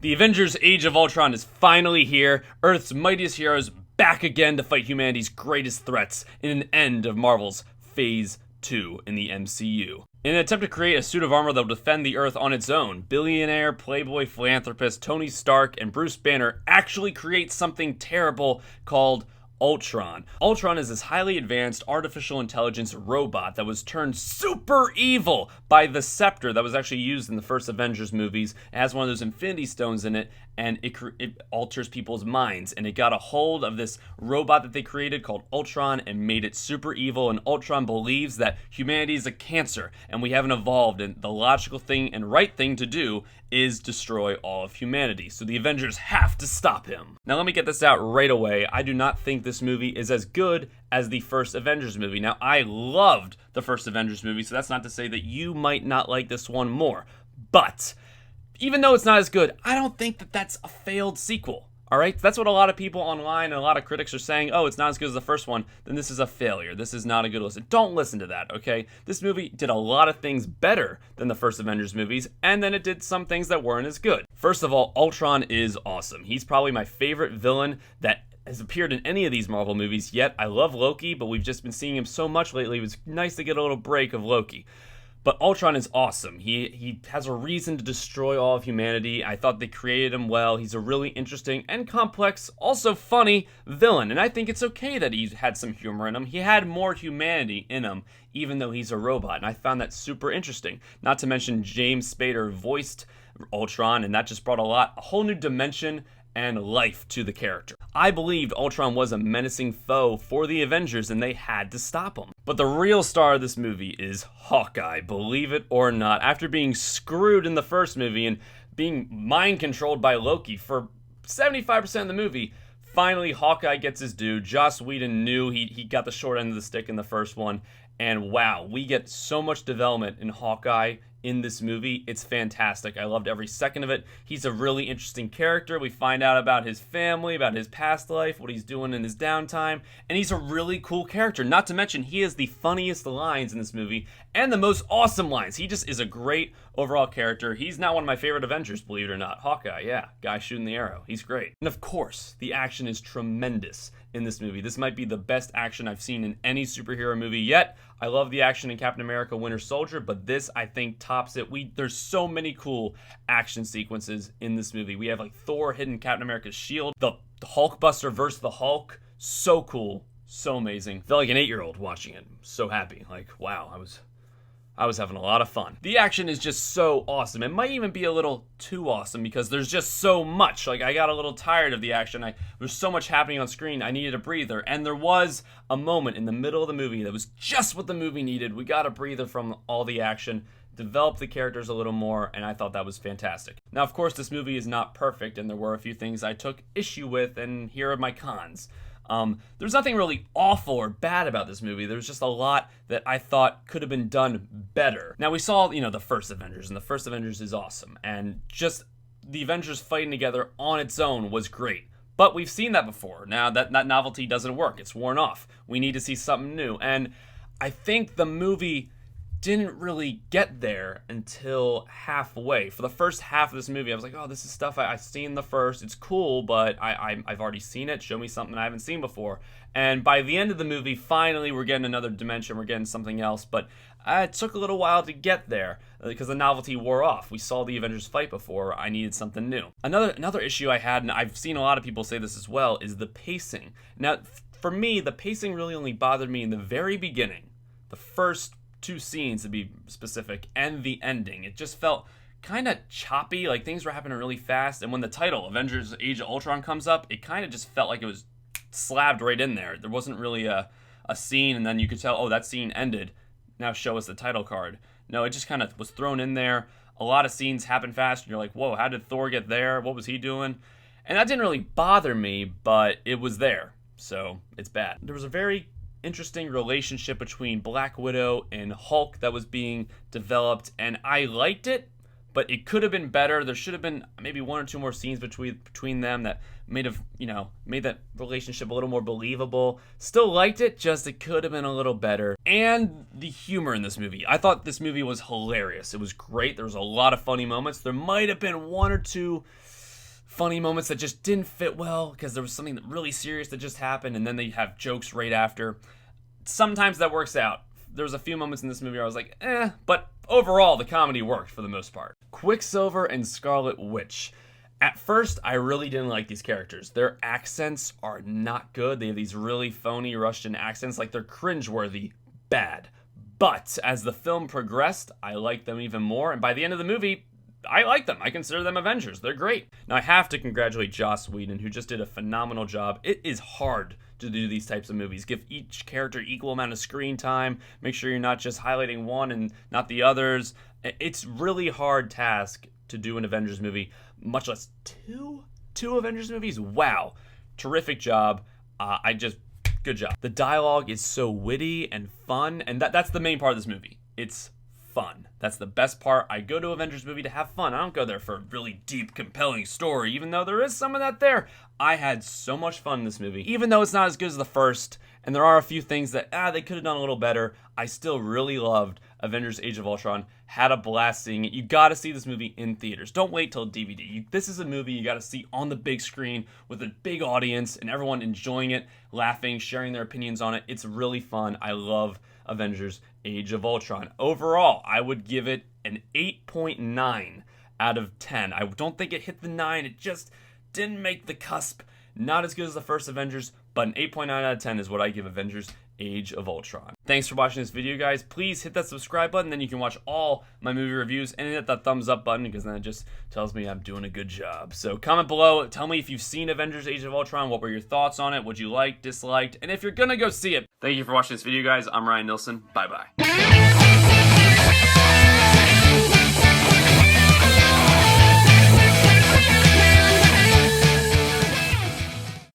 The Avengers Age of Ultron is finally here. Earth's mightiest heroes back again to fight humanity's greatest threats in an end of Marvel's Phase 2 in the MCU. In an attempt to create a suit of armor that will defend the Earth on its own, billionaire, playboy, philanthropist Tony Stark and Bruce Banner actually create something terrible called Ultron. Ultron is this highly advanced artificial intelligence robot that was turned super evil by the scepter that was actually used in the first Avengers movies. It has one of those Infinity Stones in it, and it alters people's minds. And it got a hold of this robot that they created called Ultron and made it super evil. And Ultron believes that humanity is a cancer and we haven't evolved, and the logical thing and right thing to do is destroy all of humanity. So the Avengers have to stop him. Now let me get this out right away. I do not think this movie is as good as the first Avengers movie. Now I loved the first Avengers movie, so that's not to say that you might not like this one more. But even though it's not as good, I don't think that that's a failed sequel. All right, that's what a lot of people online and a lot of critics are saying. Oh, it's not as good as the first one, then this is a failure. This is not a good listen. Don't listen to that, okay? This movie did a lot of things better than the first Avengers movies, and then it did some things that weren't as good. First of all, Ultron is awesome. He's probably my favorite villain that has appeared in any of these Marvel movies yet. I love Loki, but we've just been seeing him so much lately. It was nice to get a little break of Loki. But Ultron is awesome. He has a reason to destroy all of humanity. I thought they created him well. He's a really interesting and complex, also funny villain. And I think it's okay that he had some humor in him. He had more humanity in him, even though he's a robot. And I found that super interesting. Not to mention James Spader voiced Ultron, and that just brought a whole new dimension and life to the character. I believed Ultron was a menacing foe for the Avengers and they had to stop him. But the real star of this movie is Hawkeye, believe it or not. After being screwed in the first movie and being mind controlled by Loki for 75% of the movie, finally Hawkeye gets his due. Joss Whedon knew he got the short end of the stick in the first one. And wow, we get so much development in Hawkeye in this movie. It's fantastic. I loved every second of it. He's a really interesting character. We find out about his family, about his past life, what he's doing in his downtime, and he's a really cool character. Not to mention, he has the funniest lines in this movie and the most awesome lines. He just is a great overall character. He's not one of my favorite Avengers, believe it or not. Hawkeye, yeah, guy shooting the arrow. He's great. And of course, the action is tremendous in this movie. This might be the best action I've seen in any superhero movie yet. I love the action in Captain America Winter Soldier, but this, I think, tops it. There's so many cool action sequences in this movie. We have like Thor hitting Captain America's shield, the Hulkbuster versus the Hulk. So cool, so amazing. Felt like an 8-year-old watching it. So happy. Like, wow, I was having a lot of fun. The action is just so awesome. It might even be a little too awesome because there's just so much. Like, I got a little tired of the action. There's so much happening on screen. I needed a breather. And there was a moment in the middle of the movie that was just what the movie needed. We got a breather from all the action, developed the characters a little more, and I thought that was fantastic. Now, of course, this movie is not perfect, and there were a few things I took issue with, and here are my cons. There's nothing really awful or bad about this movie. There's just a lot that I thought could have been done better. Now, we saw, the first Avengers, and the first Avengers is awesome. And just the Avengers fighting together on its own was great. But we've seen that before. Now, that novelty doesn't work. It's worn off. We need to see something new. And I think the movie didn't really get there until halfway. For the first half of this movie, I was like, oh, this is stuff I've seen the first. It's cool, but I've already seen it. Show me something I haven't seen before. And by the end of the movie, finally, we're getting another dimension. We're getting something else. But it took a little while to get there because the novelty wore off. We saw the Avengers fight before. I needed something new. Another issue I had, and I've seen a lot of people say this as well, is the pacing. Now, for me, the pacing really only bothered me in the very beginning. The first 2 scenes, to be specific, and the ending. It just felt kind of choppy, like things were happening really fast, and when the title, Avengers Age of Ultron, comes up, it kind of just felt like it was slabbed right in there. There wasn't really a scene, and then you could tell, oh, that scene ended. Now show us the title card. No, it just kind of was thrown in there. A lot of scenes happen fast, and you're like, whoa, how did Thor get there? What was he doing? And that didn't really bother me, but it was there, so it's bad. There was a very interesting relationship between Black Widow and Hulk that was being developed, and I liked it, but it could have been better. There should have been maybe 1 or 2 more scenes between them that made that relationship a little more believable. Still liked it, just it could have been a little better. And the humor in this movie. I thought this movie was hilarious. It was great. There was a lot of funny moments. There might have been 1 or 2 funny moments that just didn't fit well because there was something really serious that just happened, and then they have jokes right after. Sometimes that works out. There was a few moments in this movie where I was like, but overall the comedy worked for the most part. Quicksilver and Scarlet Witch. At first, I really didn't like these characters. Their accents are not good. They have these really phony Russian accents, like they're cringeworthy bad. But as the film progressed, I liked them even more, and by the end of the movie, I like them. I consider them Avengers. They're great. Now, I have to congratulate Joss Whedon, who just did a phenomenal job. It is hard to do these types of movies. Give each character equal amount of screen time. Make sure you're not just highlighting one and not the others. It's really hard task to do an Avengers movie, much less two Avengers movies. Wow. Terrific job. Good job. The dialogue is so witty and fun, and that's the main part of this movie. It's fun. That's the best part. I go to Avengers movie to have fun. I don't go there for a really deep, compelling story, even though there is some of that there. I had so much fun in this movie. Even though it's not as good as the first, and there are a few things that, they could have done a little better, I still really loved Avengers Age of Ultron. Had a blast seeing it. You gotta see this movie in theaters. Don't wait till DVD. This is a movie you gotta see on the big screen with a big audience and everyone enjoying it, laughing, sharing their opinions on it. It's really fun. I love Avengers Age of Ultron. Overall, I would give it an 8.9 out of 10. I don't think it hit the 9. It just didn't make the cusp. Not as good as the first Avengers, but an 8.9 out of 10 is what I give Avengers Age of Ultron. Thanks for watching this video, guys. Please hit that subscribe button, then you can watch all my movie reviews, and hit that thumbs up button because then it just tells me I'm doing a good job. So comment below, tell me if you've seen Avengers Age of Ultron, what were your thoughts on it, what you liked, disliked, and if you're gonna go see it. Thank you for watching this video, guys. I'm Ryan Nilsen. Bye-bye.